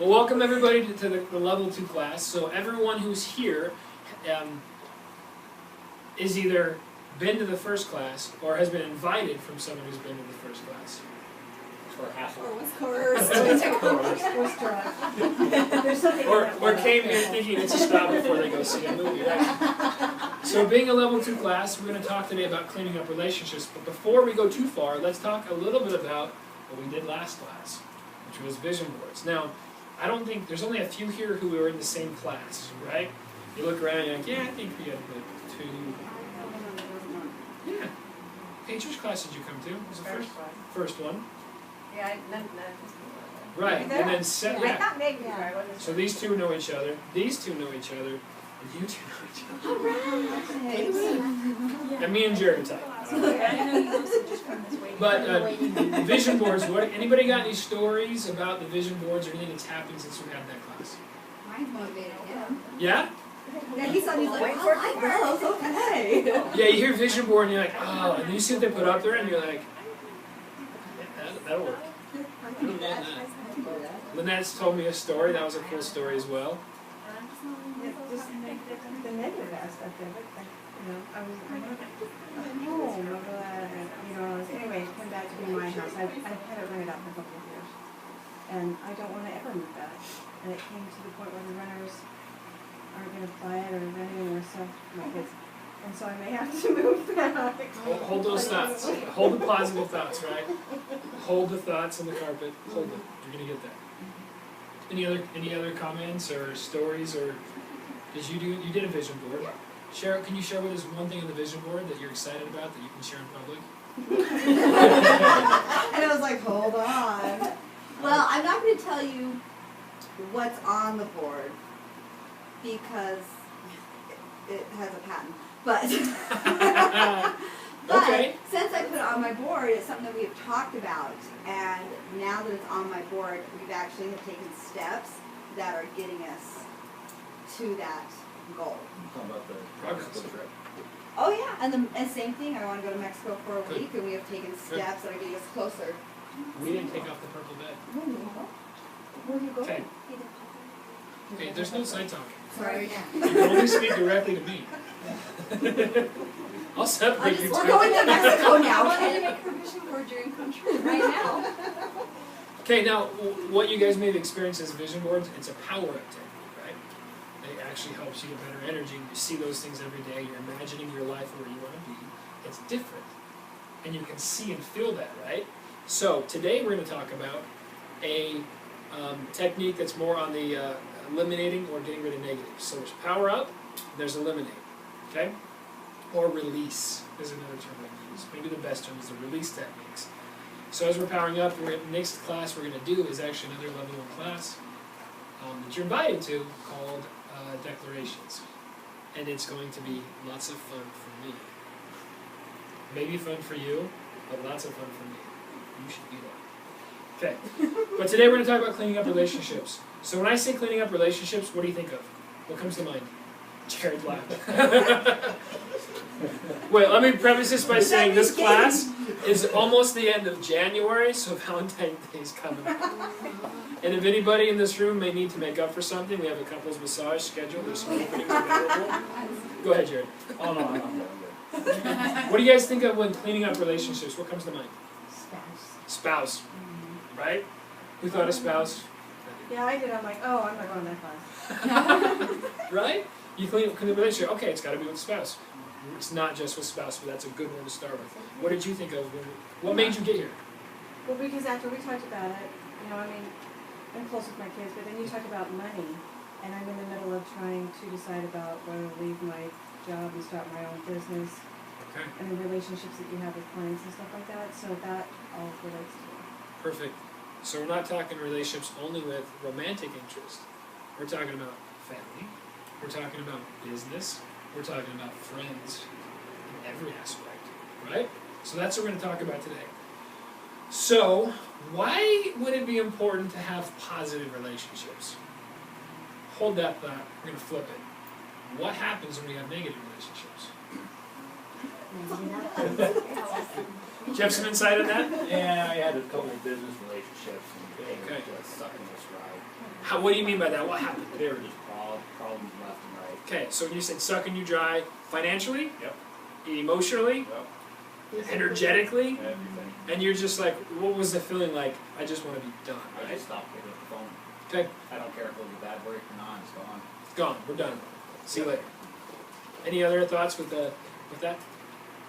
Well, welcome everybody to the Level 2 class. So everyone who's here is either been to the first class or has been invited from someone who's been to the first class. Or half of Or it. was coerced. Or came here thinking it's a stop before they go see a movie, right? So being a Level 2 class, we're going to talk today about cleaning up relationships. But before we go too far, let's talk a little bit about what we did last class, which was vision boards. Now, I don't think, there's only a few here who were in the same class, right? You look around and you're like, yeah, I think we had like 2. Yeah. Hey, which class did you come to? Was it first one? Yeah, none Right, and then I yeah. thought maybe I wasn't So these two know each other, these two know each other, and you two know each other. And me and Jared type. But vision boards, anybody got any stories about the vision boards or anything that's happened since we had that class? Mine motivated him. Yeah? Yeah, he's like, oh, I know, okay. Yeah, you hear vision board and you're like, oh, and then you see what they put up there and you're like, that'll work. Lynette's told me a story, that was a cool story as well. Just the negative aspect of it, like, I was home over that, and, anyway, it came back to be my house. I've had it rented out for a couple of years, and I don't want to ever move back. And it came to the point where the renters aren't going to buy it or rent any more stuff for my kids. And so I may have to move back. Hold those thoughts. Hold the positive thoughts, right? Hold the thoughts on the carpet. Hold them. You're going to get that. Any other comments or stories, or you did a vision board? Can you share with us one thing on the vision board that you're excited about that you can share in public? And I was like, hold on. Well, I'm not going to tell you what's on the board because it has a patent. But Okay. Since I put it on my board, it's something that we have talked about, and now that it's on my board, we've actually have taken steps that are getting us to that goal. How about the Progress. trip? Oh yeah, and same thing. I want to go to Mexico for a Good. week, and we have taken steps that are getting us closer. We didn't take off the purple bed. Where do you go? Okay. Okay, there's no side talking. Sorry. You can only speak directly to me. I'll separate you two. We're going to Mexico now. I wanted to make her vision board dream come true right now. Okay, now what you guys may have experienced as vision boards, it's a power-up technique, right? It actually helps you get better energy. You see those things every day. You're imagining your life where you want to be. It's different, and you can see and feel that, right? So today we're going to talk about a technique that's more on the eliminating or getting rid of negatives. So there's power-up, there's eliminate, okay? Or release is another term I use. Maybe the best term is the release techniques. So as we're powering up, the next class we're going to do is actually another level 1 class that you're invited to called Declarations. And it's going to be lots of fun for me. Maybe fun for you, but lots of fun for me. You should be there. Okay. But today we're going to talk about cleaning up relationships. So when I say cleaning up relationships, what do you think of? What comes to mind? Jared laughed. Wait, let me preface this by saying this class is almost the end of January, so Valentine's Day is coming up. And if anybody in this room may need to make up for something, we have a couples massage scheduled. There's some openings available. Go ahead, Jared. Oh, no. What do you guys think of when cleaning up relationships? What comes to mind? Spouse. Right? Who thought of spouse? Yeah, I did. I'm like, oh, I'm not going to that class. Right? You clean up the relationship. Okay, it's got to be with spouse. It's not just with spouse, but that's a good one to start with. What did you think of? What made you get here? Well, because after we talked about it, I'm close with my kids, but then you talk about money, and I'm in the middle of trying to decide about whether to leave my job and start my own business, Okay. and the relationships that you have with clients and stuff like that, so that all relates to it. Perfect. So we're not talking relationships only with romantic interest. We're talking about family. We're talking about business. We're talking about friends in every aspect, right? So that's what we're going to talk about today. So, why would it be important to have positive relationships? Hold that thought. We're going to flip it. What happens when we have negative relationships? Maybe not. Do you have some insight on that? Yeah, I had a couple of business relationships and they Okay. were just sucking us dry. What do you mean by that? What happened? They were just problems left and right. Okay, so you said sucking you dry financially, Yep. emotionally, Yep. energetically, Everything. and you're just like, what was the feeling like? I just want to be done, I right? just stopped picking up the phone. Okay, I don't care if it was a bad break or not, it's gone. gone, we're done. See you later. Any other thoughts with that?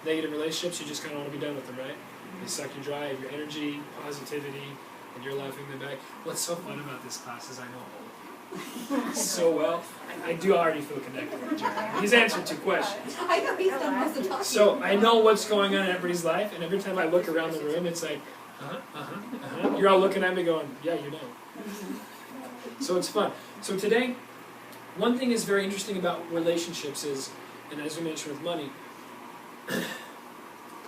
Negative relationships, you just kind of want to be done with them, right? They suck you dry of your energy, positivity, and you're laughing them back. What's so fun about this class is I know all of you so well. I do already feel connected with Jeremy. He's answered 2 questions. I know he's done most of the talking. So I know what's going on in everybody's life, and every time I look around the room, it's like, You're all looking at me going, yeah, you know. So it's fun. So today, one thing is very interesting about relationships is, and as we mentioned with money,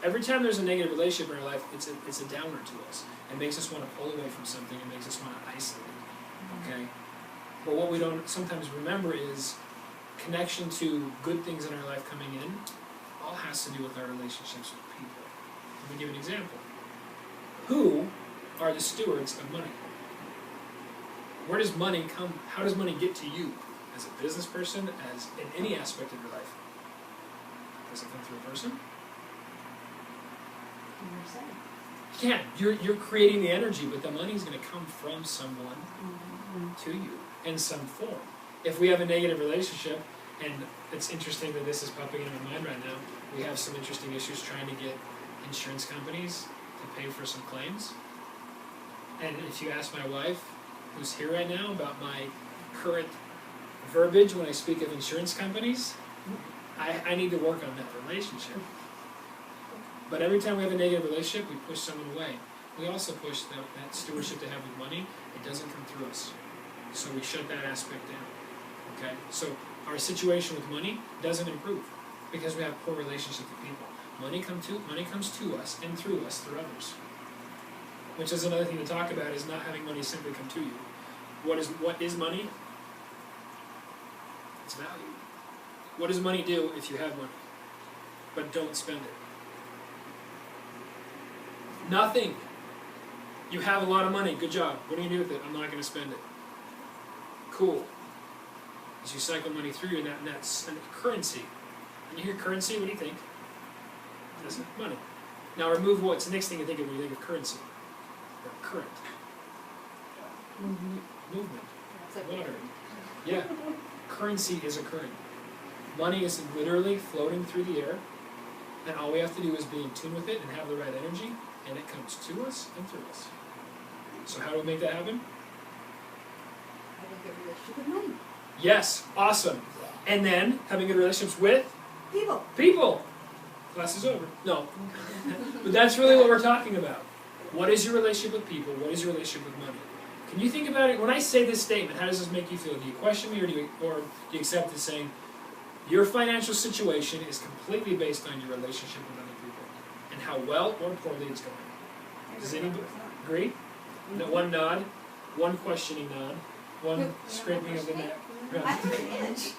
every time there's a negative relationship in our life, it's a downer to us. It makes us want to pull away from something. It makes us want to isolate. Okay? But what we don't sometimes remember is connection to good things in our life coming in all has to do with our relationships with people. Let me give you an example. Who are the stewards of money? Where does money come? How does money get to you as a business person, as in any aspect of your life? Does it come through a person? Yeah, you're creating the energy, but the money is going to come from someone to you in some form. If we have a negative relationship, and it's interesting that this is popping in my mind right now, we have some interesting issues trying to get insurance companies to pay for some claims. And if you ask my wife, who's here right now, about my current verbiage when I speak of insurance companies, I need to work on that relationship. But every time we have a negative relationship, we push someone away. We also push that stewardship they have with money. It doesn't come through us. So we shut that aspect down. Okay? So our situation with money doesn't improve because we have poor relationships with people. Money comes to us and through us, through others. Which is another thing to talk about, is not having money simply come to you. What is money? It's value. What does money do if you have money, but don't spend it? Nothing. You have a lot of money, good job. What are you going to do with it? I'm not going to spend it. Cool. As you cycle money through you, and that's currency. When you hear currency, what do you think? That's money. Now remove what's the next thing you think of when you think of currency? Or current. Movement. Water. Yeah. Currency is a current. Money is literally floating through the air, and all we have to do is be in tune with it and have the right energy, and it comes to us and through us. So how do we make that happen? Have a good relationship with money. Yes, awesome. And then having good relationships with People. people. Class is over. No. But that's really what we're talking about. What is your relationship with people? What is your relationship with money? Can you think about it? When I say this statement, how does this make you feel? Do you question me, or do you accept it, saying your financial situation is completely based on your relationship with other people and how well or poorly it's going? Does anybody agree? No, one nod, one questioning nod, one scraping of the neck. I have an itch.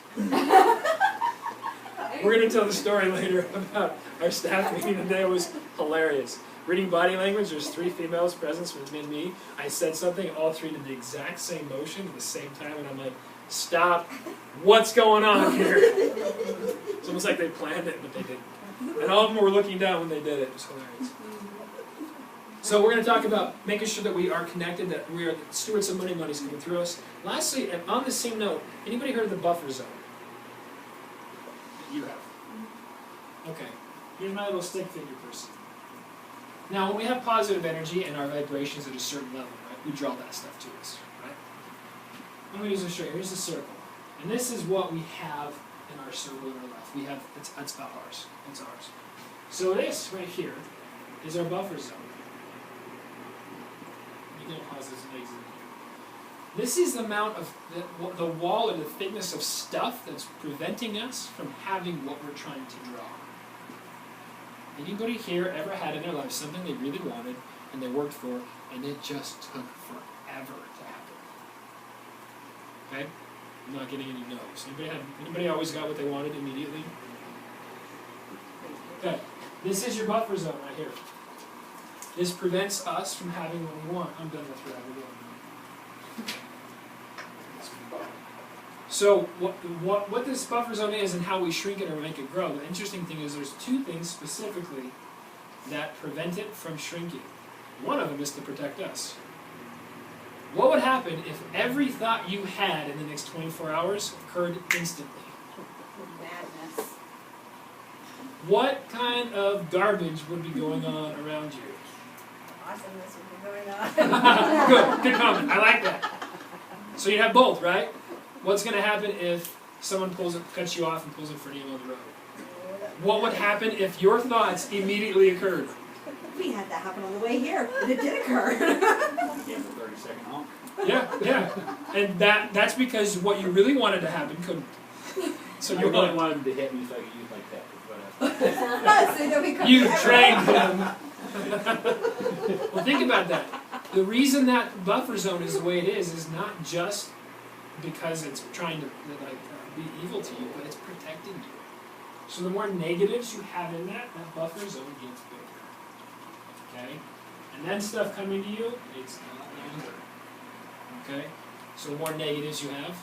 We're going to tell the story later about our staff meeting today. It was hilarious. Reading body language, there's 3 females present with me and me. I said something, all 3 did the exact same motion at the same time, and I'm like, stop, what's going on here? It's almost like they planned it, but they didn't. And all of them were looking down when they did it. It was hilarious. So we're going to talk about making sure that we are connected, that we are stewards of money, money's coming through us. Lastly, and on the same note, anybody heard of the buffer zone? You have. Okay. Here's my little stick figure person. Now, when we have positive energy and our vibrations at a certain level, right, we draw that stuff to us, right? I'm going to use this straight. Here's the circle. And this is what we have in our circle in our life. We have, it's about ours. It's ours. So this right here is our buffer zone. You can positives and negatives. This is the amount of the wall or the thickness of stuff that's preventing us from having what we're trying to draw. Anybody here ever had in their life something they really wanted and they worked for, and it just took forever to happen? Okay? I'm not getting any no's. Anybody always got what they wanted immediately? Okay. This is your buffer zone right here. This prevents us from having what we want. I'm done with that. So what this buffer zone is and how we shrink it or make it grow, the interesting thing is there's two things specifically that prevent it from shrinking. One of them is to protect us. What would happen if every thought you had in the next 24 hours occurred instantly? Madness. What kind of garbage would be going on around you? Awesomeness would be going on. Good comment. I like that. So you'd have both, right? What's going to happen if someone cuts you off and pulls in front of you on the road? What would happen if your thoughts immediately occurred? We had that happen on the way here, but it did occur. Game for 30-second honk. Yeah. And that's because what you really wanted to happen couldn't. So I you really wanted him to hit me so I could use my tech. So that we could You trained him. Well, think about that. The reason that buffer zone is the way it is not just because it's trying to be evil to you, but it's protecting you. So the more negatives you have in that buffer zone gets bigger. Okay? And then stuff coming to you, it's not longer. Okay? So the more negatives you have,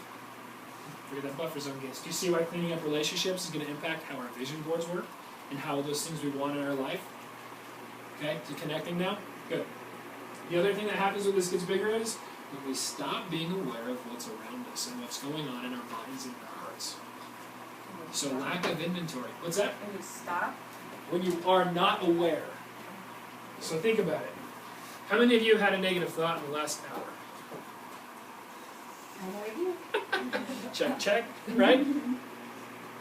the bigger that buffer zone gets. Do you see why cleaning up relationships is going to impact how our vision boards work and how those things we want in our life? Okay? So connecting now? Good. The other thing that happens when this gets bigger is when we stop being aware of what's around us and what's going on in our minds and our hearts. So lack of inventory. What's that? And you stop. When you are not aware. So think about it. How many of you had a negative thought in the last hour? Check, right?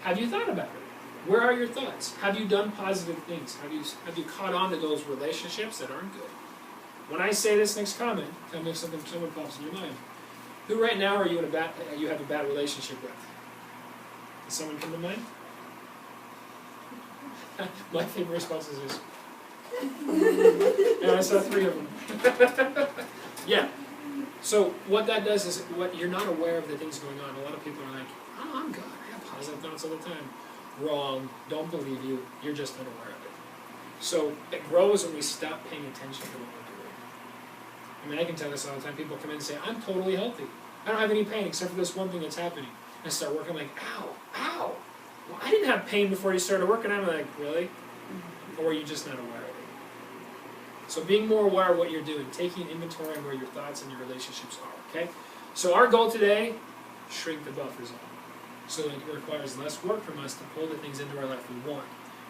Have you thought about it? Where are your thoughts? Have you done positive things? Have you caught on to those relationships that aren't good? When I say this next comment, tell me if someone pops in your mind. Who right now are you you have a bad relationship with? Does someone come to mind? My favorite response is this. Yeah, I saw 3 of them. Yeah. So what that does is you're not aware of the things going on. A lot of people are like, oh, I'm good. I have positive thoughts all the time. Wrong. Don't believe you. You're just unaware of it. So it grows when we stop paying attention to what we're doing. I mean, I can tell this all the time. People come in and say, I'm totally healthy. I don't have any pain except for this one thing that's happening. And I start working, I'm like, ow. Well, I didn't have pain before you started working. I'm like, really? Or are you just not aware of it? So being more aware of what you're doing, taking inventory on where your thoughts and your relationships are, okay? So our goal today, shrink the buffer zone. So it requires less work from us to pull the things into our life we want.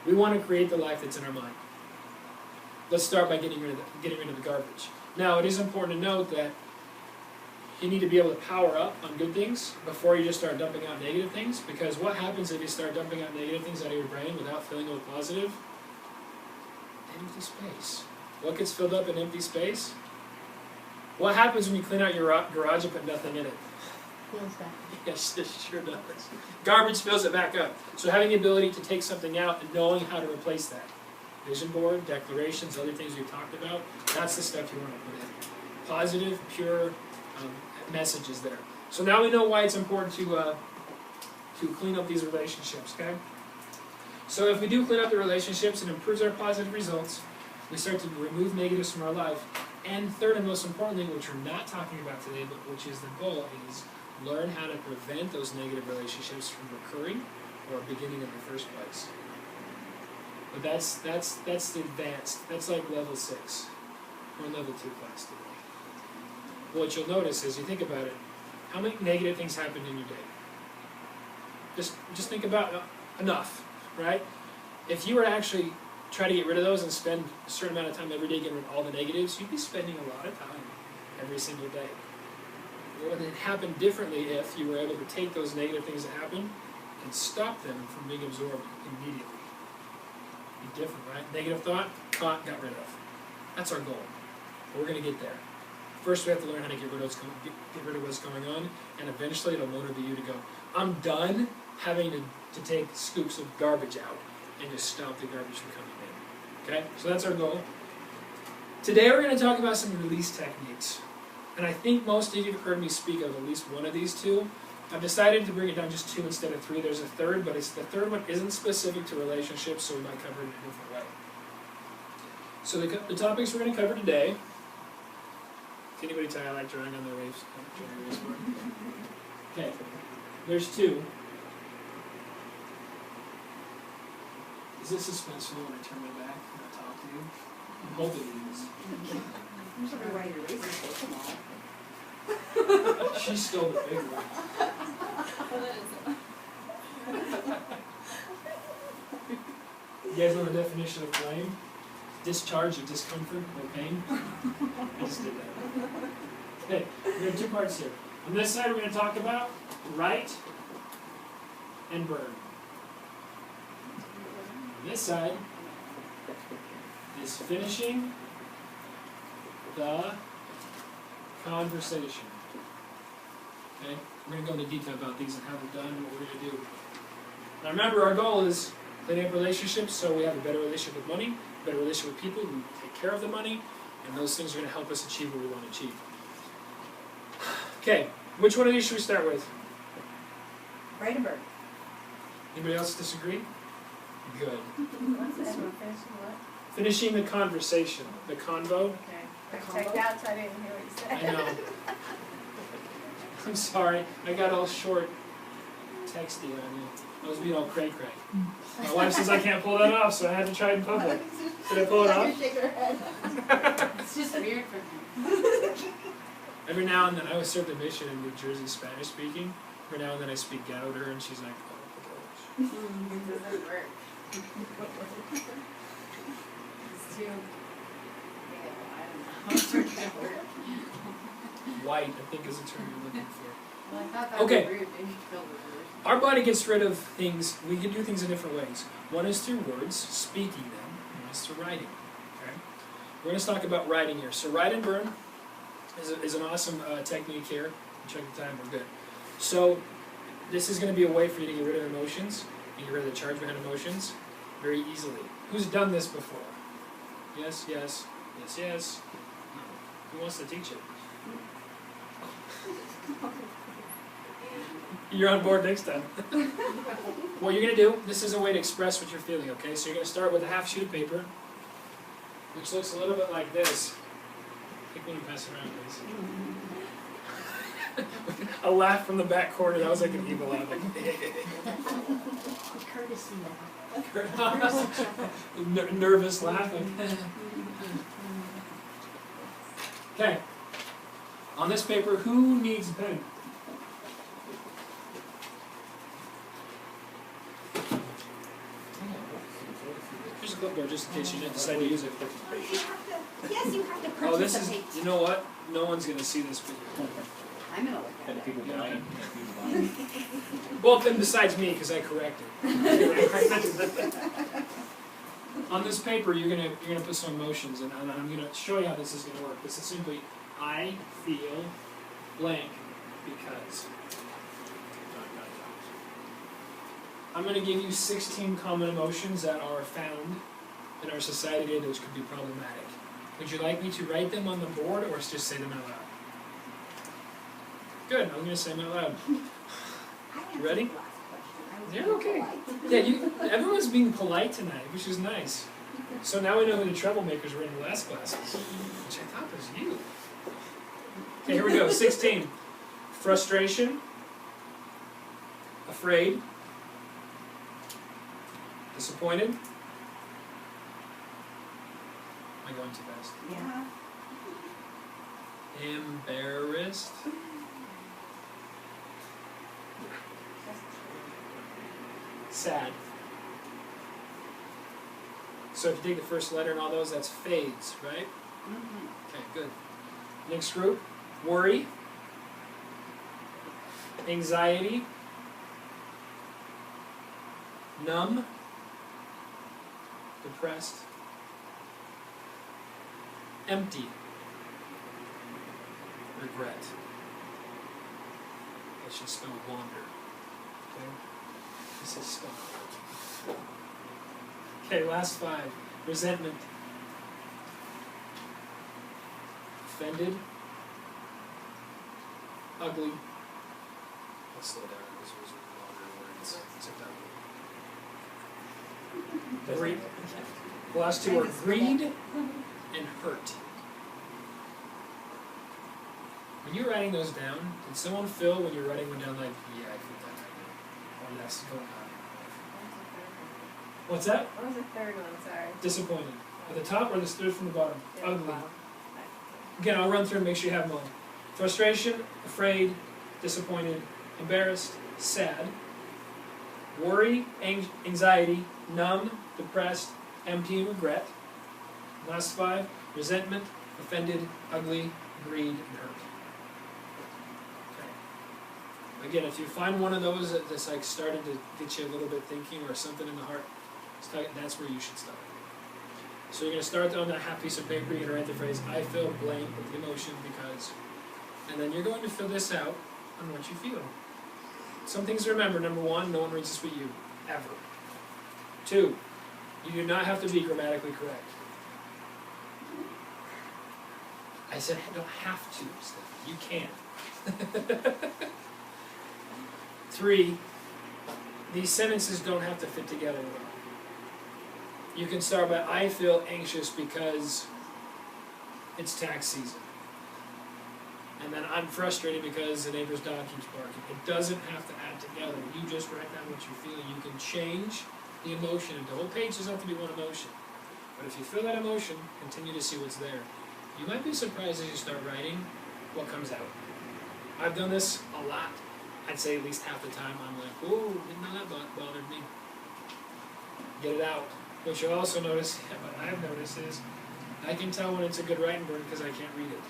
We want to create the life that's in our mind. Let's start by getting rid of the garbage. Now, it is important to note that you need to be able to power up on good things before you just start dumping out negative things, because what happens if you start dumping out negative things out of your brain without filling it with positive? Empty space. What gets filled up in empty space? What happens when you clean out your garage and put nothing in it? Feels bad. Yes, it sure does. Garbage fills it back up. So having the ability to take something out and knowing how to replace that. Vision board, declarations, other things we've talked about, that's the stuff you want to put in. Positive, pure messages there. So now we know why it's important to clean up these relationships, okay? So if we do clean up the relationships, it improves our positive results. We start to remove negatives from our life. And third and most importantly, which we're not talking about today, but which is the goal, is learn how to prevent those negative relationships from recurring or beginning in the first place. But that's the advanced. That's like level 6. We're in level 2 class today. What you'll notice is, you think about it, how many negative things happened in your day? Just think about enough, right? If you were to actually try to get rid of those and spend a certain amount of time every day getting rid of all the negatives, you'd be spending a lot of time every single day. It would happen differently if you were able to take those negative things that happen and stop them from being absorbed immediately. Be different, right? Negative thought, caught, got rid of. That's our goal. But we're going to get there. First, we have to learn how to get rid of what's going on, and eventually it'll motivate you to go, I'm done having to take scoops of garbage out and just stop the garbage from coming in. Okay? So that's our goal. Today we're going to talk about some release techniques. And I think most of you have heard me speak of at least one of these two, I've decided to bring it down just 2 instead of 3. There's a third, but the third one isn't specific to relationships, so we might cover it in a different way. So the topics we're going to cover today. Can anybody tell I like drawing on their erase board? Okay, there's 2. Is it suspenseful when I turn my back and I talk to you? I'm hoping it is. I'm sorry why you're raising so small. She's still the big one. You guys know the definition of blame? Discharge of discomfort or pain? I just did that. Okay, we have 2 parts here. On this side, we're going to talk about write and burn. On this side is finishing the conversation. Okay? We're going to go into detail about these and how they're done and what we're going to do. Now remember, our goal is cleaning up relationships so we have a better relationship with money, a better relationship with people who take care of the money, and those things are going to help us achieve what we want to achieve. Okay, which one of these should we start with? Write and burn. Anybody else disagree? Good. What's that one? Finishing what? Finishing the conversation, the convo. Okay. I checked out, so I didn't hear what you said. I know. I'm sorry, I got all short, texty on you. I was being all cray-cray. My wife says I can't pull that off, so I had to try it in public. Did I pull it off? Shake her head. It's just weird for me. Every now and then, I was served a mission in New Jersey, Spanish speaking. Every now and then I speak Gaelic to her, and she's like, oh my gosh. It doesn't work. It's too, yeah, I don't know. White, I think is the term you're looking for. Well, I thought that Okay. was rude, maybe feel the word. Our body gets rid of things, we can do things in different ways. One is through words, speaking them, and one is through writing. Okay? We're going to talk about writing here. So write and burn is an awesome technique here. Check the time, we're good. So this is going to be a way for you to get rid of emotions, and get rid of the charge behind emotions very easily. Who's done this before? Yes, yes, yes, yes. Who wants to teach it? You're on board next time. What you're going to do, this is a way to express what you're feeling, okay? So you're going to start with a half sheet of paper, which looks a little bit like this. Pick one and pass it around, please. A laugh from the back corner, that was like an evil laugh. Courtesy now. Nervous laughing. Okay. On this paper, who needs a pen? Here's a clipboard just in case you didn't decide to use it. Yes, you have to Oh, this is, participate. you know what? No one's going to see this video. I'm gonna look at Had it. people Yeah. dying, had people dying. Well, then besides me, because I corrected. On this paper, you're gonna put some emotions, and I'm gonna show you how this is gonna work. This is simply, I feel blank because. I'm gonna give you 16 common emotions that are found in our society today, which could be problematic. Would you like me to write them on the board, or just say them out loud? Good, I'm gonna say them out loud. I You ready? answered the last question. I was You're very okay. polite. Yeah, everyone's being polite tonight, which is nice. So now we know who the troublemakers were in the last classes, which I thought was you. Okay, here we go. 16. Frustration, afraid, disappointed. Am I going too fast? Yeah. Embarrassed, sad. So if you take the first letter and all those, that's fades, right? Mhm. Okay, good. Next group, worry, anxiety, numb, depressed, empty, regret. That should spell wander. Okay? This is spell. Okay, last 5. Resentment. Offended. Ugly. slow down because there's longer words. Sit down. Greed. The last two are greed and hurt. When you're writing those down, did someone feel when you're writing one down like, yeah, I feel that right now, or that's going on in my life? What's that? What was the third one, sorry? Disappointed. At the top or the third from the bottom? Yeah, Ugly. wow. Again, I'll run through and make sure you have them all. Frustration, afraid, disappointed, embarrassed, sad, worry, anxiety, numb, depressed, empty, and regret. Last five, resentment, offended, ugly, greed, and hurt. Okay. Again, if you find one of those that's like starting to get you a little bit thinking or something in the heart, that's where you should start. So you're going to start on that half piece of paper, you're going to write the phrase, I feel blank with the emotion because, and then you're going to fill this out on what you feel. Some things to remember. Number one, no one reads this but you, ever. Two, you do not have to be grammatically correct. I said I don't have to, Stephanie. You can. Three, these sentences don't have to fit together well. You can start by, I feel anxious because it's tax season. And then I'm frustrated because the neighbor's dog keeps barking. It doesn't have to add together. You just write down what you're feeling. You can change the emotion. The whole page doesn't have to be one emotion. But if you feel that emotion, continue to see what's there. You might be surprised as you start writing what comes out. I've done this a lot. I'd say at least half the time I'm like, whoa, didn't know that bothered me. Get it out. What you'll also notice, what I've noticed is, I can tell when it's a good writing board because I can't read it.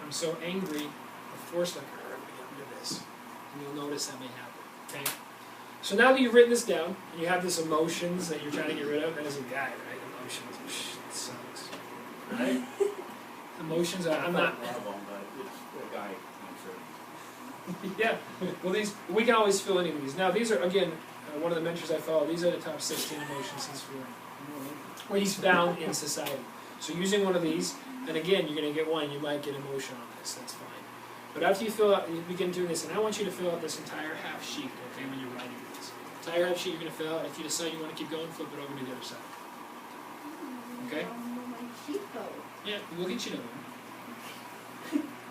I'm so angry, I'm forced like, I'm going to get rid of this. And you'll notice that may happen, okay? So now that you've written this down, and you have this emotions that you're trying to get rid of, and as a guy, right, emotions, it sucks, right? Emotions, I'm not... One of them, but it's a guy, I'm sure. Yeah, well we can always fill any of these. Now these are, again, one of the mentors I follow, these are the top 16 emotions he's found in society. So using one of these, and again, you're going to get one, you might get emotion on this, that's fine. But after you fill out, you begin doing this, and I want you to fill out this entire half sheet, okay, when you're writing this. Entire half sheet you're going to fill out. If you decide you want to keep going, flip it over to the other side. Okay? Yeah, we'll get you to one.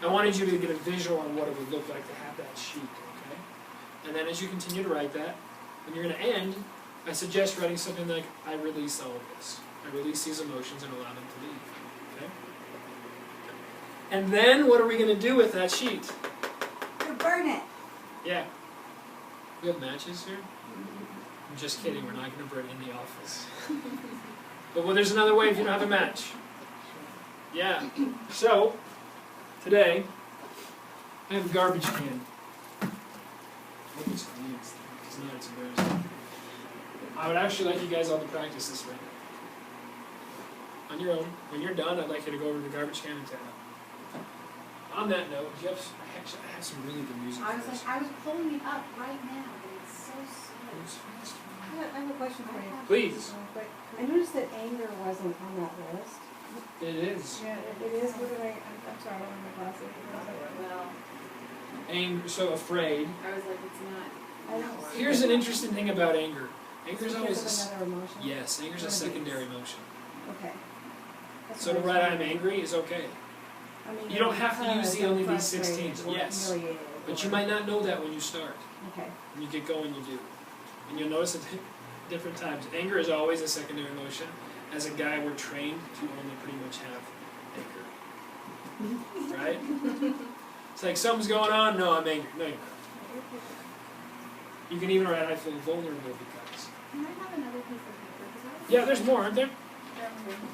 I wanted you to get a visual on what it would look like to have that sheet, okay? And then as you continue to write that, when you're going to end, I suggest writing something like, I release all of this. I release these emotions and allow them to leave, okay? And then what are we going to do with that sheet? You burn it. Yeah. We have matches here? I'm just kidding, we're not going to burn in the office. But well, there's another way if you don't have a match. Yeah. So, today, I have a garbage can. I hope it's clean. If it's not, it's embarrassing. I would actually like you guys all to practice this right now. On your own. When you're done, I'd like you to go over to the garbage can and tap. On that note, I have some really good music I for was this. like, I was pulling it up right now, but it's so slow. It's fast. I have a question for you. Please. I noticed that anger wasn't on that list. It is. Yeah, it is. What did I'm sorry, I don't have my glasses. Well, So afraid. I was like, it's not. I don't see Here's it. an interesting thing about anger. Anger is Because always of another emotion? yes, anger is a secondary emotion. Okay. That's So to what I was write I'm wondering. angry is okay. I mean, You don't have to use because the only I'm these 16s, frustrated or yes. humiliated But or- you might not know that when you start. Okay. When you get going, you do. And you'll notice at different times. Anger is always a secondary emotion. As a guy, we're trained to only pretty much have anger. Right? It's like something's going on. No, I'm angry. No, you're not. You can even write I feel vulnerable because. Can I have another piece of paper? 'Cause I was- Yeah, there's more, aren't there?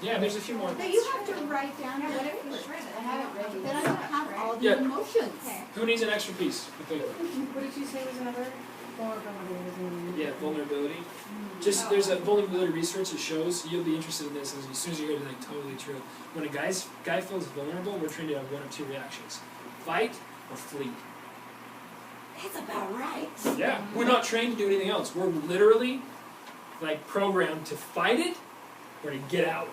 Yeah, there's a few more. But you have to write down Yeah, whatever whatever you you write. I haven't read it. Then I don't have all the Yeah. emotions. Who needs an extra piece of paper? What did you say was another? Vulnerability was another. Yeah, vulnerability. Just there's a vulnerability research that shows you'll be interested in this as soon as you hear it, like totally true. When a guy feels vulnerable, we're trained to have one of two reactions: fight or flee. That's about right. Yeah, we're not trained to do anything else. We're literally like programmed to fight it or to get out.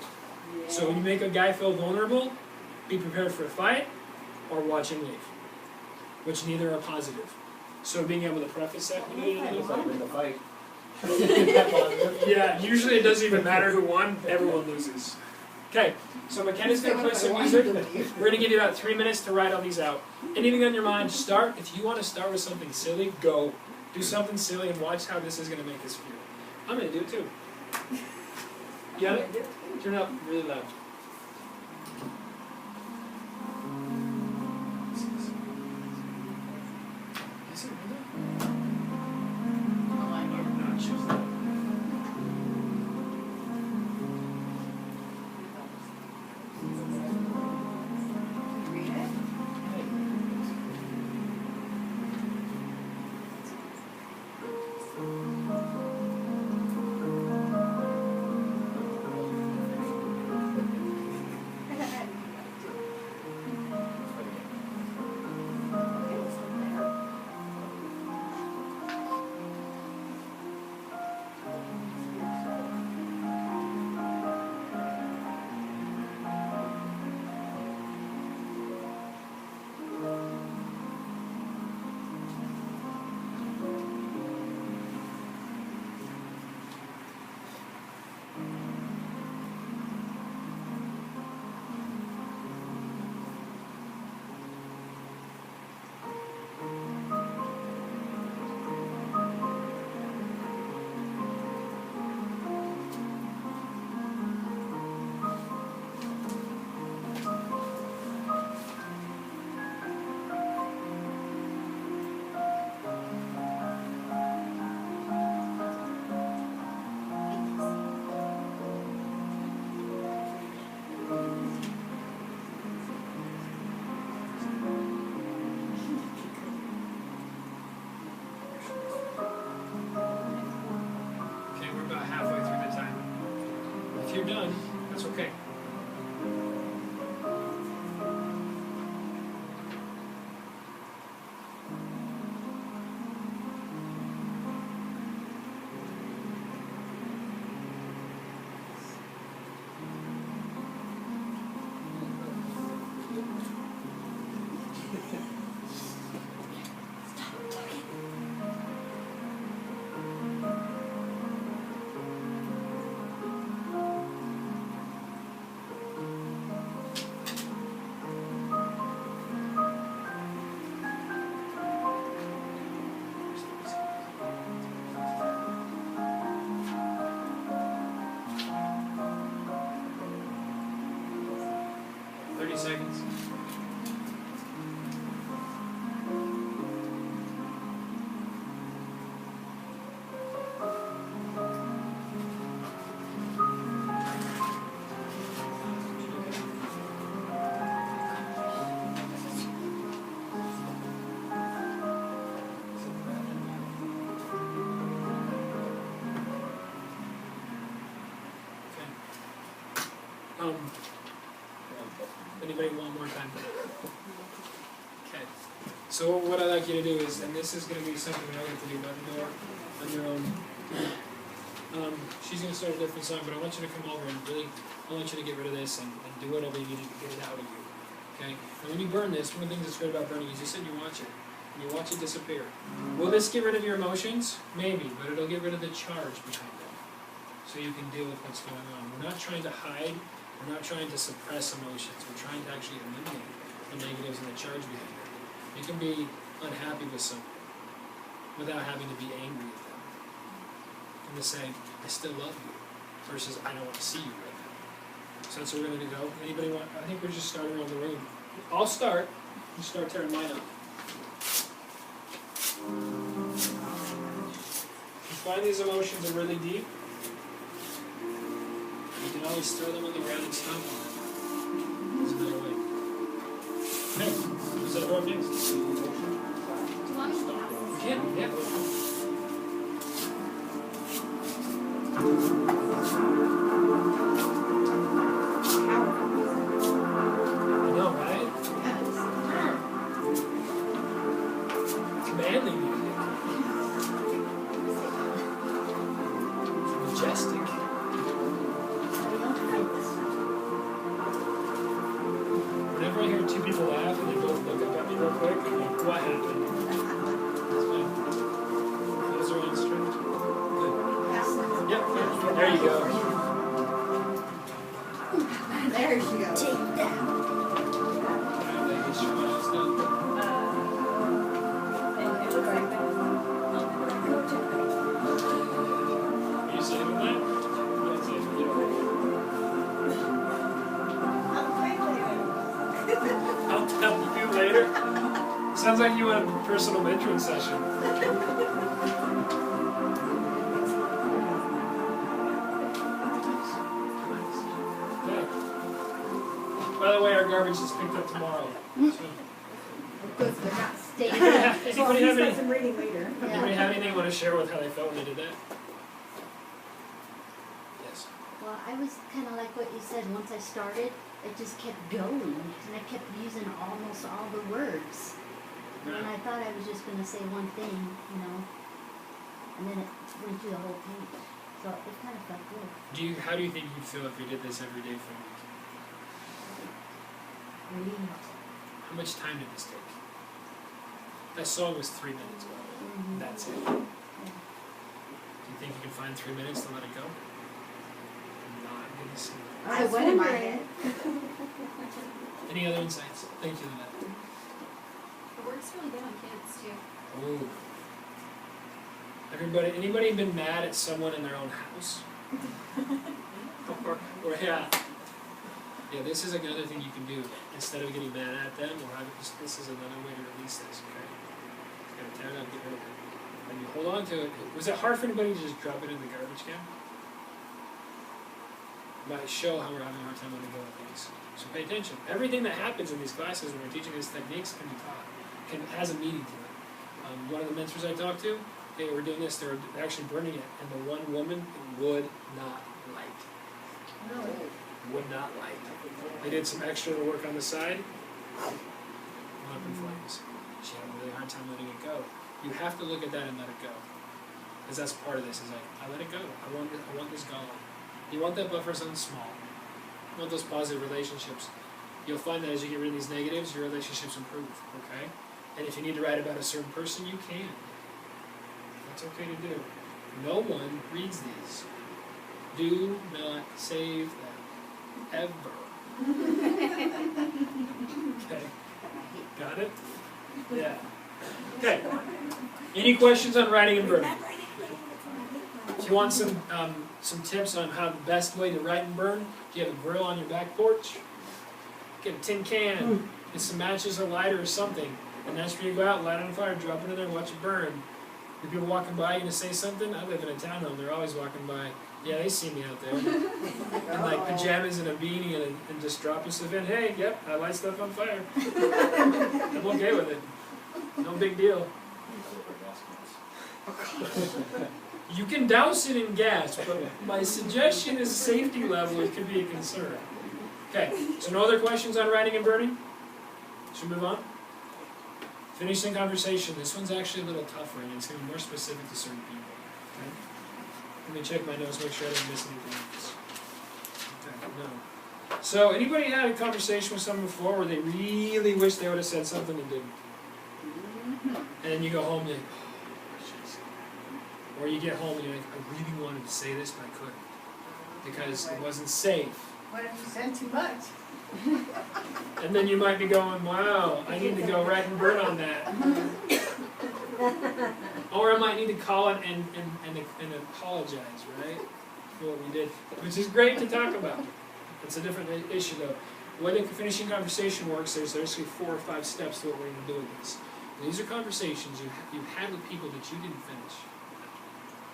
So when you make a guy feel vulnerable, be prepared for a fight or watch him leave, which neither are positive. So being able to preface that, It's like in the fight. yeah, usually it doesn't even matter who won, everyone loses. Okay, so McKenna's gonna play some music. We're gonna give you about 3 minutes to write all these out. Anything on your mind, start. If you wanna start with something silly, go. Do something silly and watch how this is gonna make us feel. I'm gonna do it too. You got it? Turn it up really loud. Is it really? No, choose that. Read it. Okay, we're about halfway through the time. If you're done, that's okay. Seconds. Okay. Anybody want more time? Okay. So what I'd like you to do is, and this is going to be something that I get to do more on your own. She's going to start a different song, but I want you to come over and really, I want you to get rid of this and do whatever you need to get it out of you. Okay? And when you burn this, one of the things that's great about burning is you sit and you watch it. And you watch it disappear. Will this get rid of your emotions? Maybe, but it'll get rid of the charge behind them. So you can deal with what's going on. We're not trying to hide. We're not trying to suppress emotions. We're trying to actually eliminate the negatives and the charge behind it. You can be unhappy with someone without having to be angry at them. And to say, I still love you, versus I don't want to see you right now. So that's what we're going to go. Anybody want? I think we're just starting around the room. I'll start. You start tearing mine up. You find these emotions are really deep. You can always throw them on the ground and stomp on them. There's another way. Hey, is that a door next? You can, yeah. I know, right? It's manly music. It's majestic. Whenever I hear two people laugh and they both look up at me real quick, I'm like, what happened? It's my There you go. There she goes. Take that. It looks like that. You saving that? That's it. I'll tell you later. Sounds like you want a personal mentoring session. Yeah. By the way, our garbage is picked up tomorrow. So, Good, they're not staying. anybody have He's got any? some reading later. Anybody have anything you want to share with how they felt when they did that? Yes. Well, I was kind of like what you said. Once I started, it just kept going, and I kept using almost all the words. And I thought I was just going to say one thing, you know, and then it went through the whole page. So it kind of felt good. How do you think you'd feel if you did this every day for a week? Relieved. How much time did this take? That song was 3 minutes long. Mhm. That's it. Do you think you can find 3 minutes to let it go? Not gonna see. I went in my head. Any other insights? Thank you, Lynette. It works really good on kids too. Ooh. Anybody been mad at someone in their own house? or yeah. Yeah, this is another thing you can do. Instead of getting mad at them, or having this is another way to release this, okay? You're gonna tear it up, get rid of it. And you hold on to it. Was it hard for anybody to just drop it in the garbage can? Might show how we're having a hard time letting go of things. So pay attention. Everything that happens in these classes when we're teaching these techniques can be taught, has a meaning to it. One of the mentors I talked to, they were doing this, they were actually burning it, and the one woman would not light. Would not light. They did some extra work on the side, went up in flames. She had a really hard time letting it go. You have to look at that and let it go. Because that's part of this, is like, I let it go. I want this gone. You want that buffer zone small. You want those positive relationships. You'll find that as you get rid of these negatives, your relationships improve, okay? And if you need to write about a certain person, you can. That's okay to do. No one reads these. Do not save them. Ever. Okay. Got it? Yeah. Okay. Any questions on writing and burning? If you want some tips on how the best way to write and burn, do you have a grill on your back porch? Get a tin can, get some matches, a lighter, or something. And that's where you go out, light on a fire, drop it in there, and watch it burn. The people walking by, you gonna say something? I live in a townhome, they're always walking by. Yeah, they see me out there. In like pajamas and a beanie and just dropping stuff in. Hey, yep, I light stuff on fire. I'm okay with it. No big deal. You can douse it in gas, but my suggestion is safety level, it could be a concern. Okay, so no other questions on writing and burning? Should we move on? Finishing conversation. This one's actually a little tougher, and it's going to be more specific to certain people. Okay? Let me check my notes, make sure I didn't miss anything else. Okay, no. So, anybody had a conversation with someone before where they really wish they would have said something and didn't? And then you go home and you're like, oh, jeez. Or you get home and you're like, I really wanted to say this, but I couldn't. Because it wasn't safe. What if you said too much? And then you might be going, wow, I need to go write and burn on that. Or I might need to call it and apologize, right, for what we did. Which is great to talk about. It's a different issue, though. The way the finishing conversation works, there's actually 4 or 5 steps to what we're going to do with this. These are conversations you've had with people that you didn't finish.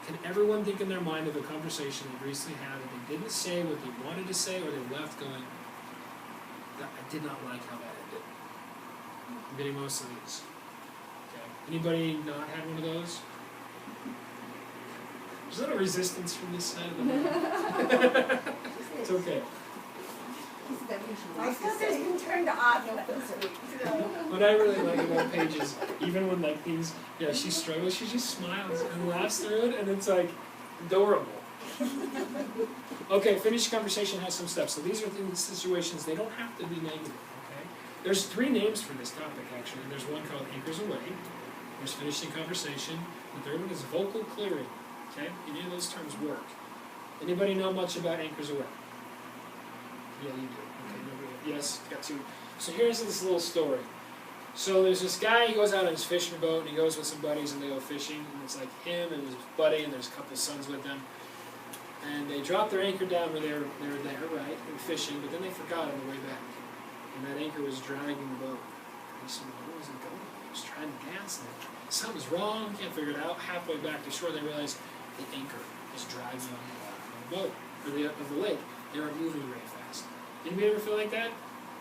Can everyone think in their mind of a conversation they recently had that they didn't say what they wanted to say, or they left going, I did not like how that ended? I'm getting most of these. Okay. Anybody not had one of those? There's a little resistance from this side of the room. It's okay. My stuff has been turned off this week. What I really like about Paige is, even when like things, yeah, she struggles, she just smiles and laughs through it, and it's like adorable. Okay, finished conversation has some steps. So these are things, situations, they don't have to be negative, okay? There's 3 names for this topic, actually. There's one called Anchors Away. There's finishing conversation. The third one is vocal clearing, okay? Any of those terms work. Anybody know much about anchors away? Yeah, you do. Okay, nobody. Yes, got two. So here's this little story. So there's this guy, he goes out on his fishing boat, and he goes with some buddies, and they go fishing, and it's like him and his buddy, and there's a couple sons with them. And they drop their anchor down where they were there, right, and fishing, but then they forgot on the way back. And that anchor was dragging the boat. And he said, where was it going? He was trying to dance, and something's wrong, can't figure it out. Halfway back to shore, they realize the anchor is dragging on the boat, or of the lake. They were moving very fast. Anybody ever feel like that?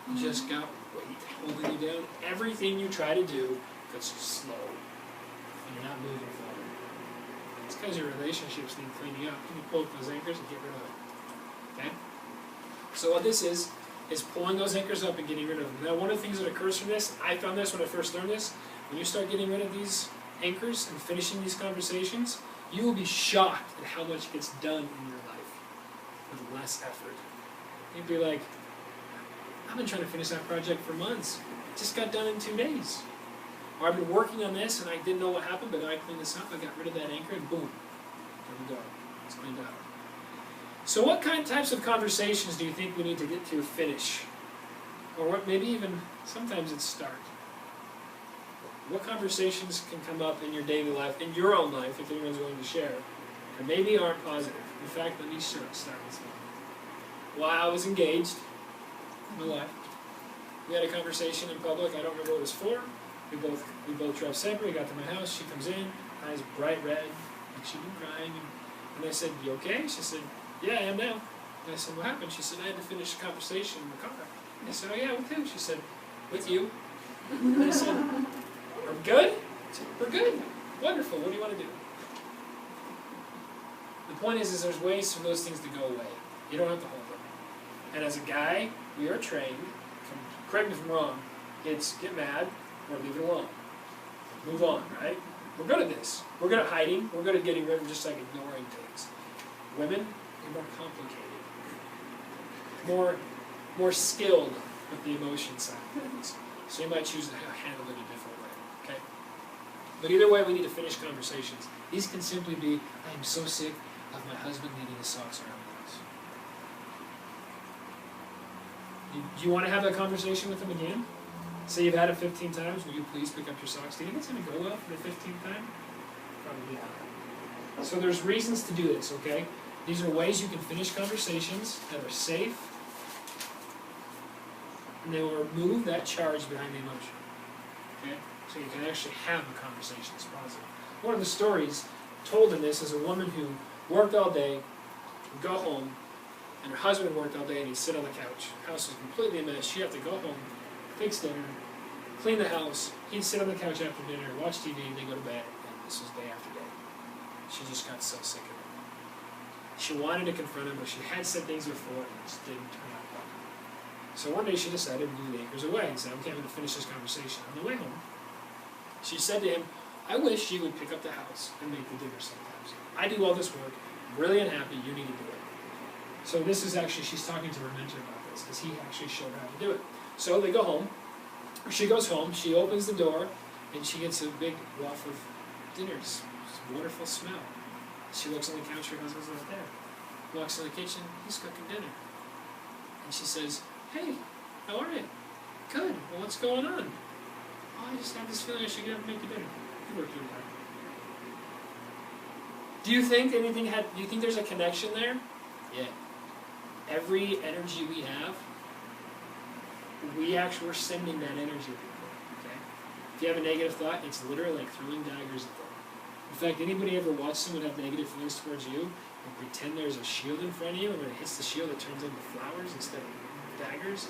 You just got weight holding you down. Everything you try to do gets slow, and you're not moving forward. It's because your relationships need cleaning up. You can pull up those anchors and get rid of it. Okay? So what this is pulling those anchors up and getting rid of them. Now, one of the things that occurs from this, I found this when I first learned this, when you start getting rid of these anchors and finishing these conversations, you will be shocked at how much gets done in your life with less effort. You'd be like, I've been trying to finish that project for months. It just got done in 2 days. Or I've been working on this and I didn't know what happened, but I cleaned this up, I got rid of that anchor, and boom, there we go. It's cleaned up. So what types of conversations do you think we need to get to finish? Or what, maybe even, sometimes it's start. What conversations can come up in your daily life, in your own life, if anyone's willing to share, and maybe aren't positive? In fact, let me start with one. While I was engaged, in my life, we had a conversation in public. I don't remember what it was for. We both drove separate. We got to my house. She comes in, eyes bright red, like she'd been crying. And I said, "You okay?" She said, "Yeah, I am now." And I said, "What happened?" She said, "I had to finish the conversation in the car." I said, "Oh yeah, with who?" She said, "With you." And I said, "Are we good?" I said, "We're good. Wonderful. What do you want to do?" The point is there's ways for those things to go away. You don't have to hold them. And as a guy, we are trained, correct me if I'm wrong, it's get mad or leave it alone. Move on, right? We're good at this. We're good at hiding. We're good at getting rid of just like ignoring things. Women, you're more complicated. More skilled with the emotion side of things. So you might choose to handle it a different way, okay? But either way, we need to finish conversations. These can simply be, I am so sick of my husband leaving his socks around the house. Do you want to have that conversation with him again? Say you've had it 15 times, will you please pick up your socks? Do you think it's going to go well for the 15th time? Probably not. So there's reasons to do this, okay? These are ways you can finish conversations that are safe, and they will remove that charge behind the emotion, okay? So you can actually have the conversation that's positive. One of the stories told in this is a woman who worked all day, would go home, and her husband worked all day and he'd sit on the couch. The house was completely a mess. She'd have to go home, fix dinner, clean the house. He'd sit on the couch after dinner, watch TV, and then go to bed. And this was day after day. She just got so sick of it. She wanted to confront him, but she had said things before and it just didn't turn out well. So one day she decided to do the anchors away and said, okay, I'm going to finish this conversation. On the way home, she said to him, I wish you would pick up the house and make the dinner sometimes. I do all this work. I'm really unhappy. You need to do it. So this is actually, she's talking to her mentor about this because he actually showed her how to do it. So they go home. She goes home. She opens the door and she gets a big waft of dinners. It's a wonderful smell. She looks on the couch. Her husband's not there. Walks in the kitchen. He's cooking dinner. And she says, hey, how are you? Good. Well, what's going on? Oh, I just have this feeling I should get up and make you dinner. You worked really hard. Do you think there's a connection there? Yeah. Every energy we have, we're sending that energy to people. Okay? If you have a negative thought, it's literally like throwing daggers at them. In fact, anybody ever watch someone have negative feelings towards you and pretend there's a shield in front of you, and when it hits the shield, it turns into flowers instead of daggers?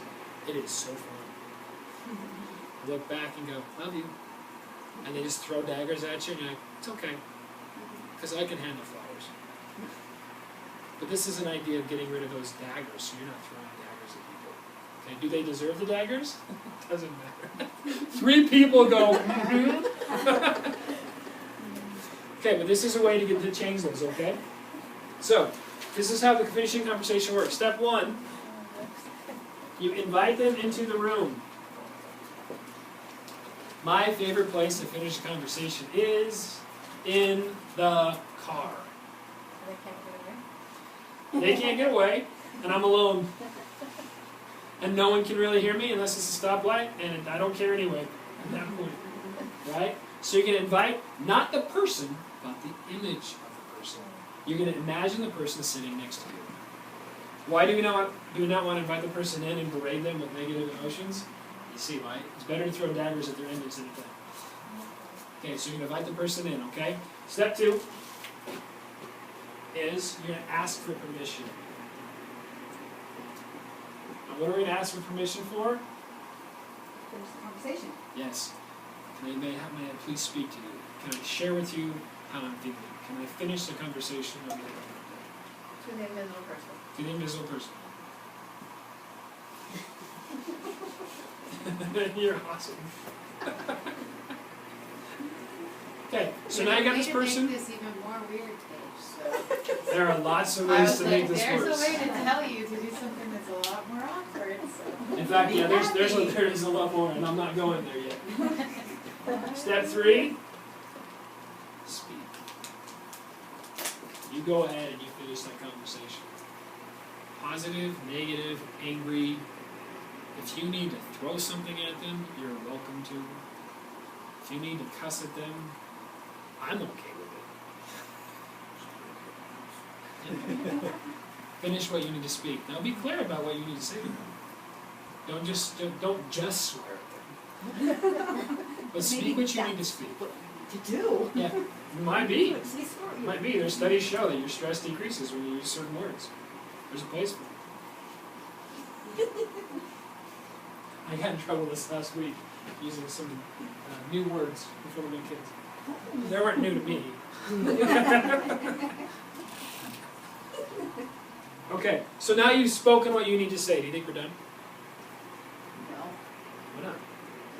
It is so fun. Look back and go, love you. And they just throw daggers at you, and you're like, it's okay, because I can handle flowers. But this is an idea of getting rid of those daggers, so you're not throwing daggers at people. Okay, do they deserve the daggers? Doesn't matter. 3 people go, mm-hmm. Okay, but this is a way to get to change those, okay? So, this is how the finishing conversation works. Step 1, you invite them into the room. My favorite place to finish a conversation is in the car. They can't get away, and I'm alone. And no one can really hear me unless it's a stoplight, and I don't care anyway at that point. Right? So you're going to invite not the person, but the image of the person. You're going to imagine the person sitting next to you. Why do we not want to invite the person in and berate them with negative emotions? You see why? It's better to throw daggers at their image than at them. Okay, so you're going to invite the person in, okay? Step 2 is you're going to ask for permission. Now, what are we going to ask for permission for? Finish the conversation. Yes. May I please speak to you? Can I share with you how I'm feeling? Can I finish the conversation on behalf To the invisible person. to the invisible person? You're awesome. Okay, so now you got this person. Make this even more weird, Paige, so. There are lots of I ways was to like, make this there's worse. a way to tell you to do something that's a lot more awkward, so. In fact, yeah, Be there is a lot more, and I'm not going there yet. Step 3, speak. You go ahead and you finish that conversation. Positive, negative, angry. If you need to throw something at them, you're welcome to. If you need to cuss at them, I'm okay with it. Finish what you need to speak. Now be clear about what you need to say to them. Don't just swear at them. But speak what you need to speak. To do. Yeah, might be. See, smart. Might be. There's studies show that your stress decreases when you use certain words. There's a place for it. I got in trouble this last week using some new words before the new kids. They weren't new to me. Okay, so now you've spoken what you need to say. Do you think we're done? No. Why not?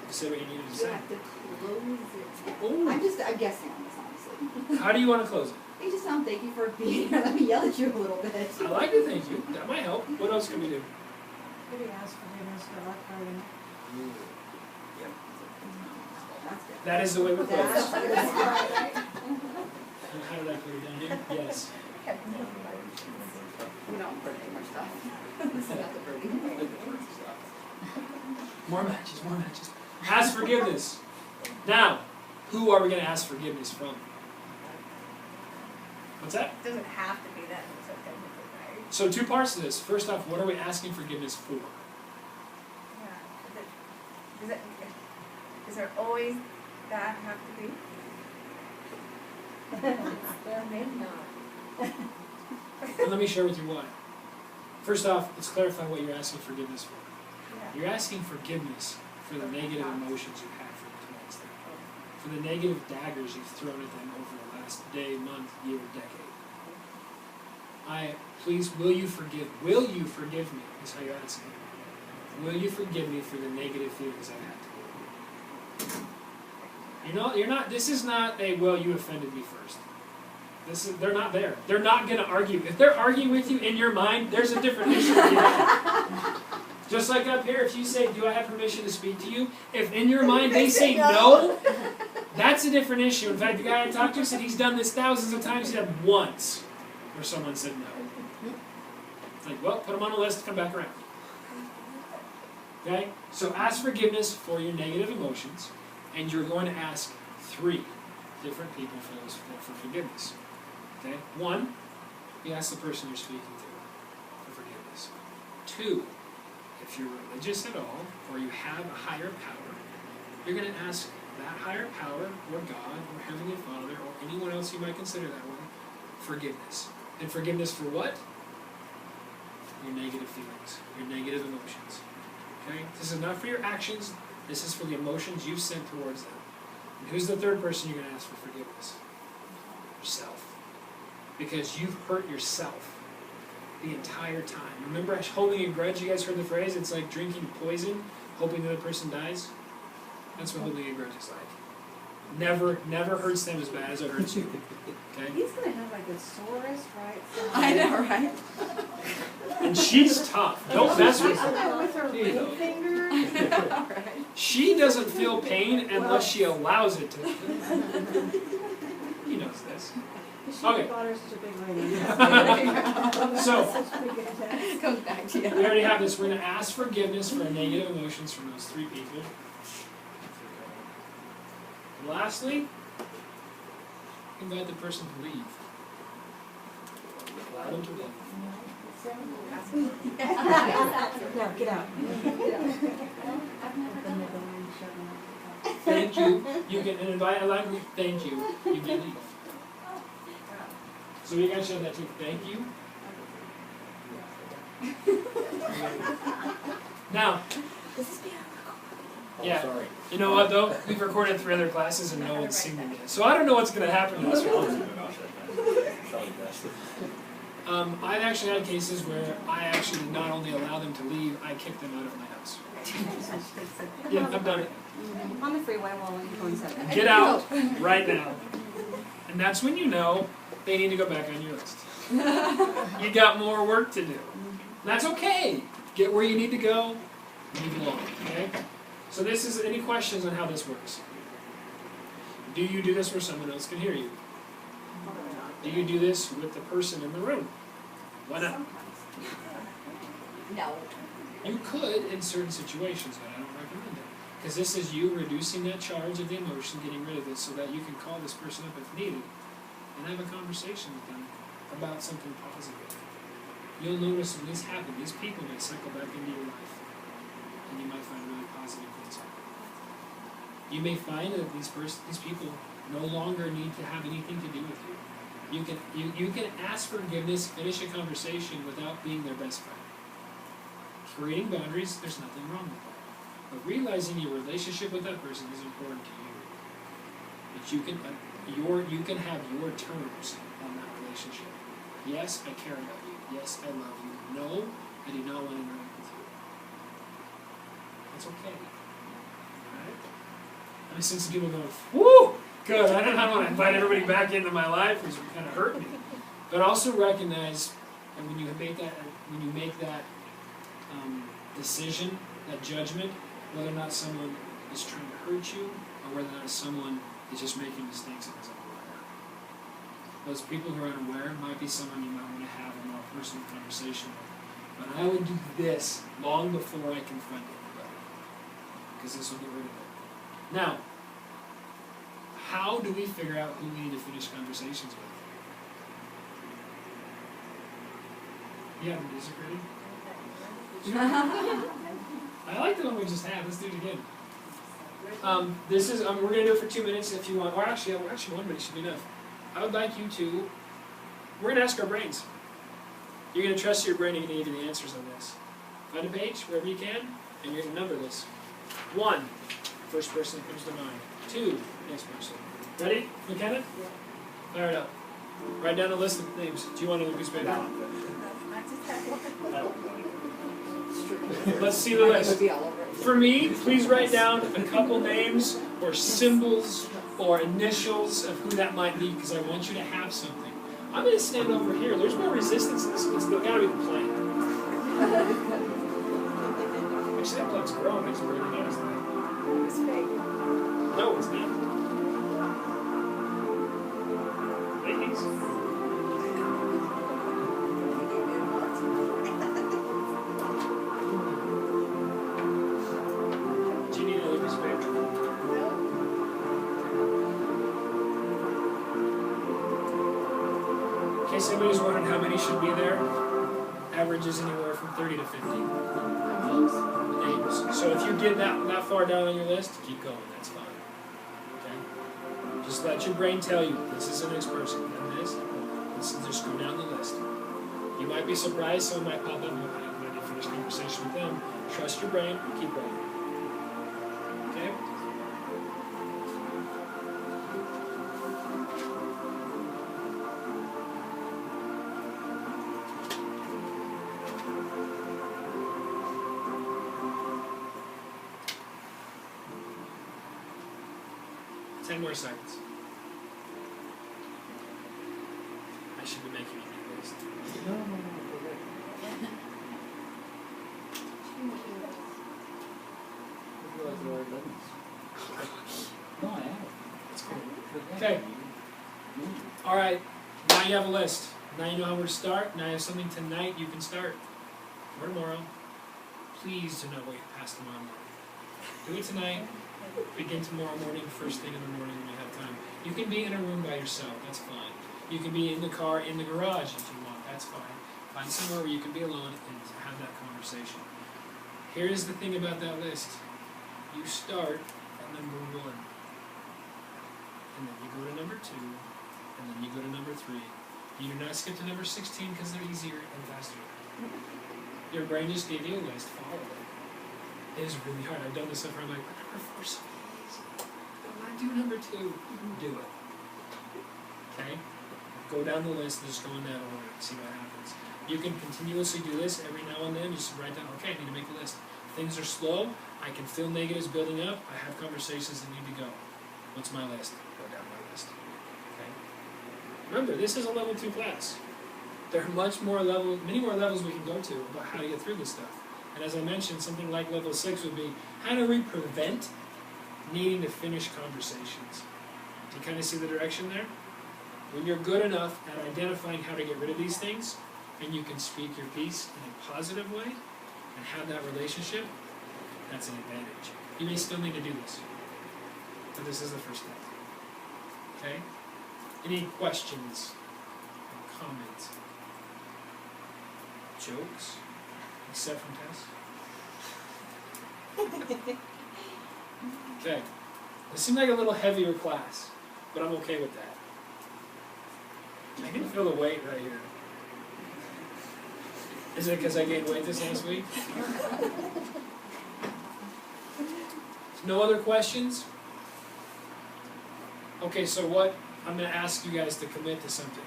You said what you needed to You say. have to close it. Oh. I'm guessing on this, honestly. How do you want to close it? Hey, just thank you for being here. Let me yell at you a little bit. I like to thank you. That might help. What else can we do? Maybe ask forgiveness for luck garden. That's good. That is the way we close. That's How did I put it down here? Yes. We don't burn any more stuff. This is not the burning. More matches, more matches. Ask forgiveness. Now, who are we going to ask forgiveness from? What's that? It doesn't have to be that, it's okay, right? So 2 parts to this. First off, what are we asking forgiveness for? Yeah. Does there always that have to be? There may not. And let me share with you why. First off, let's clarify what you're asking forgiveness for. Yeah. You're asking forgiveness for the negative emotions you've had towards them. For the negative daggers you've thrown at them over the last day, month, year, decade. Will you forgive me, is how you're asking. Will you forgive me for the negative feelings I've had towards you? This is not a, well, you offended me first. They're not there. They're not going to argue. If they're arguing with you in your mind, there's a different issue. Just like up here, if you say, do I have permission to speak to you? If in your mind they say no, that's a different issue. In fact, the guy I talked to said he's done this thousands of times. He said once where someone said no. It's like, well, put them on a list, come back around. Okay? So ask forgiveness for your negative emotions, and you're going to ask 3 different people for forgiveness. Okay? 1, you ask the person you're speaking to for forgiveness. 2, if you're religious at all, or you have a higher power, you're going to ask that higher power, or God, or Heavenly Father, or anyone else you might consider that way, forgiveness. And forgiveness for what? Your negative feelings, your negative emotions. Okay? This is not for your actions, this is for the emotions you've sent towards them. And who's the 3rd person you're going to ask for forgiveness? Yourself. Because you've hurt yourself the entire time. Remember holding a grudge? You guys heard the phrase? It's like drinking poison, hoping the other person dies. That's what holding a grudge is like. Never hurts them as bad as it hurts you. Okay? He's gonna have like a sorest, right? I know, right? And she's tough. Don't mess with She's her. there with her ring finger. She doesn't feel pain unless she allows it to. He knows this. Because Okay. she thought her such a big lady. So, Such a big attention. Comes back to you. we already have this. We're going to ask forgiveness for negative emotions from those three people. And lastly, invite the person to leave. Allow them to leave. No, get out. Thank you. You can invite, thank you. You can leave. So you guys show that too. Thank you. Now, yeah. Sorry. You know what though? We've recorded 3 other classes and no one's seen them yet. So I don't know what's going to happen in this one. I've actually had cases where I actually not only allow them to leave, I kick them out of my house. Yeah, I've done it. On the freeway while you're going 7. Get out right now. And that's when you know they need to go back on your list. You got more work to do. That's okay. Get where you need to go, move along, okay? So this is, any questions on how this works? Do you do this where someone else can hear you? Do you do this with the person in the room? Why not? No. You could in certain situations, but I don't recommend it. Because this is you reducing that charge of the emotion, getting rid of it, so that you can call this person up if needed and have a conversation with them about something positive. You'll notice when this happens, these people may cycle back into your life, and you might find really positive things happen. You may find that these people no longer need to have anything to do with you. You can ask forgiveness, finish a conversation without being their best friend. Creating boundaries, there's nothing wrong with that. But realizing your relationship with that person is important to you. But you can have your terms on that relationship. Yes, I care about you. Yes, I love you. No, I do not want to interact with you. That's okay. Alright? I sense people going, woo! Good. I don't want to invite everybody back into my life because you're kind of hurting me. But also recognize, and when you make that decision, that judgment, whether or not someone is trying to hurt you, or whether or not someone is just making mistakes and is unaware. Those people who are unaware might be someone you might want to have a more personal conversation with. But I would do this long before I confront anybody, because this will get rid of it. Now, how do we figure out who we need to finish conversations with? You have the music ready? I like the one we just had. Let's do it again. This is we're gonna do it for 2 minutes if you want, or actually 1 minute should be enough. I would like you to. We're gonna ask our brains. You're gonna trust your brain. You're gonna give you the answers on this. Find a page wherever you can, and you're gonna number this. 1, first person that comes to mind. 2, next person. Ready, McKenna? Fire it up. Write down a list of names. Do you want to piece of paper? Let's see the list. For me, please write down a couple names or symbols or initials of who that might be, because I want you to have something. I'm going to stand over here. There's no resistance to this. It's got to be the plan. Actually, that plug's growing. I just barely noticed that. It's fake. No, it's not. Ladies. Do you need another piece of paper? In case anybody's wondering how many should be there, average is anywhere from 30 to 50 names. So if you get that far down on your list, keep going, that's fine. Okay? Just let your brain tell you, this is the next person, and this, just go down the list. You might be surprised, someone might pop up and go, I'm going to finish conversation with them. Trust your brain, keep going. Okay? Ten more seconds. I should be making a new list. That's cool. Okay. All right. Now you have a list. Now you know how where to start. Now you have something tonight you can start. Or tomorrow. Please do not wait past tomorrow morning. Do it tonight. Begin tomorrow morning, first thing in the morning when you have time. You can be in a room by yourself, that's fine. You can be in the car, in the garage if you want, that's fine. Find somewhere where you can be alone and have that conversation. Here's the thing about that list. You start at number 1. And then you go to number 2. And then you go to number 3. You do not skip to number 16 because they're easier and faster. Your brain just gave you a list, follow it. It is really hard. I've done this stuff where I'm like, number 4 is so easy. I want to do number 2. Do it. Okay? Go down the list and just go in that order and see what happens. You can continuously do this every now and then. Just write down, okay, I need to make a list. Things are slow. I can feel negatives building up. I have conversations that need to go. What's my list? Go down my list. Okay? Remember, this is a level 2 class. There are many more levels we can go to about how to get through this stuff. And as I mentioned, something like level 6 would be, how do we prevent needing to finish conversations? Do you kind of see the direction there? When you're good enough at identifying how to get rid of these things, and you can speak your piece in a positive way, and have that relationship, that's an advantage. You may still need to do this, but this is the first step. Okay? Any questions or comments? Jokes? Except from Tess? Okay. This seemed like a little heavier class, but I'm okay with that. I can feel the weight right here. Is it because I gained weight this last week? No other questions? Okay, so what, I'm going to ask you guys to commit to something.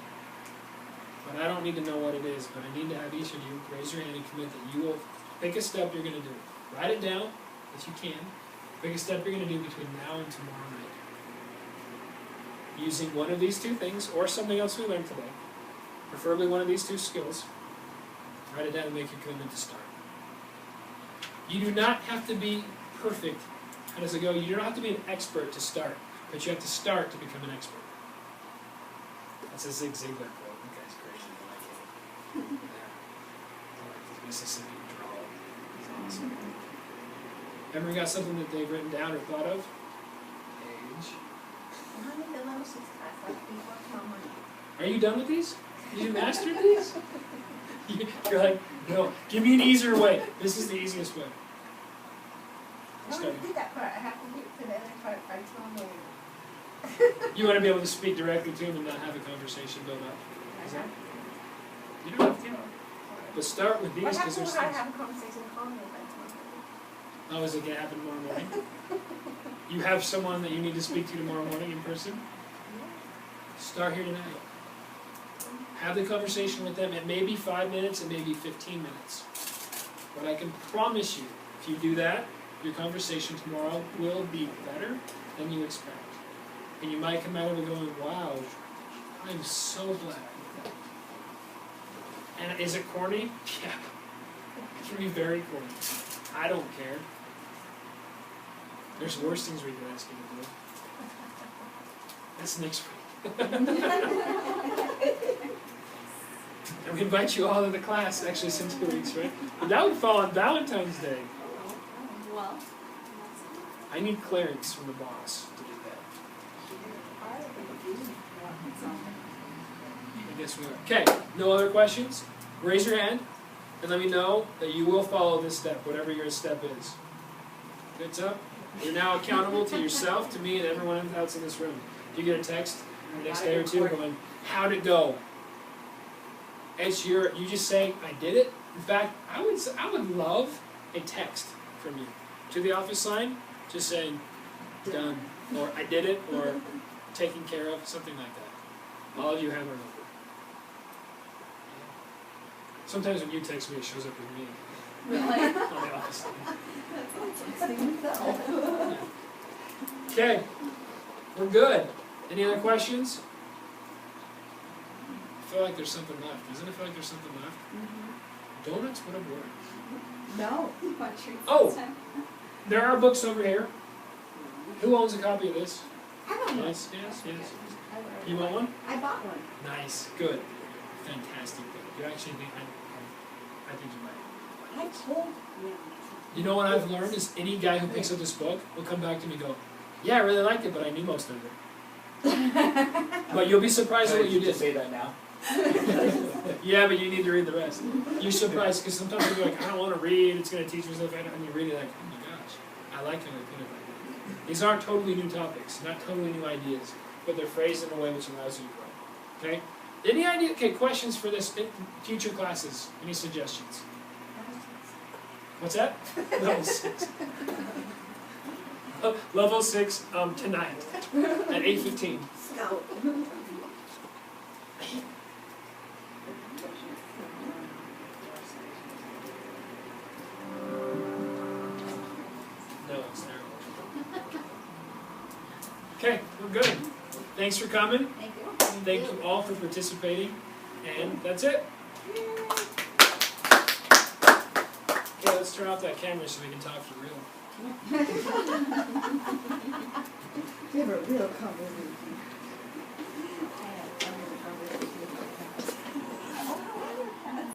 But I don't need to know what it is, but I need to have each of you raise your hand and commit that you will pick a step you're going to do. Write it down, if you can. Pick a step you're going to do between now and tomorrow night. Using one of these 2 things, or something else we learned today. Preferably one of these 2 skills. Write it down and make your commitment to start. You do not have to be perfect. How does it go? You don't have to be an expert to start, but you have to start to become an expert. That's a Zig Ziglar quote. That guy's crazy. I like it. I like the Mississippi drawl. It's awesome. Everyone got something that they've written down or thought of? Age. Are you done with these? You mastered these? You're like, no, give me an easier way. This is the easiest way. I want to do that part. I have to do it for the other part by tomorrow. You want to be able to speak directly to him and not have a conversation build up. Is that? You don't have to. But start with these What because happens there's when I things. have a conversation calmly by tomorrow? Oh, is it going to happen tomorrow morning? You have someone that you need to speak to tomorrow morning in person? Start here tonight. Have the conversation with them. It may be 5 minutes, it may be 15 minutes. But I can promise you, if you do that, your conversation tomorrow will be better than you expect. And you might come out of it going, wow, I'm so glad. And is it corny? Yeah. It can be very corny. I don't care. There's worse things we can ask you to do. That's next week. And we invite you all to the class, actually, it's in 2 weeks, right? But that would fall on Valentine's Day. Well, I need clearance from the boss to do that. I guess we are. Okay, no other questions? Raise your hand and let me know that you will follow this step, whatever your step is. Good up? You're now accountable to yourself, to me, and everyone else in this room. You get a text the next day or 2 going, how'd it go? It's you just saying, I did it. In fact, I would love a text from you to the office line, just saying, done, or I did it, or taken care of, something like that. All of you have our number. Sometimes when you text me, it shows up with me. really? On the office line. Okay, we're good. Any other questions? I feel like there's something left. Doesn't it feel like there's something left? Donuts would have worked. No. You want treats Oh. this time? There are books over here. Who owns a copy of this? I don't know. Yes. I You want one? I bought one. Nice, good, fantastic. You actually think I think you might. I told you. You know what I've learned is any guy who picks up this book will come back to me and go, yeah, I really liked it, but I knew most of it. But you'll be surprised at what you did. Say that now. Yeah, but you need to read the rest. You're surprised because sometimes you're like, I don't want to read, it's going to teach me stuff, and you read it like, oh my gosh, I like how they put it like that. These aren't totally new topics, not totally new ideas, but they're phrased in a way which allows you to grow. Okay? Any idea? Okay, questions for this future classes? Any suggestions? What's that? Level 6. Level 6 tonight at 8:15. Scout. No, it's terrible. Okay, we're good. Thanks for coming. Thank you. Thank you all for participating. And that's it. Okay, let's turn off that camera so we can talk for real. We have a real conversation.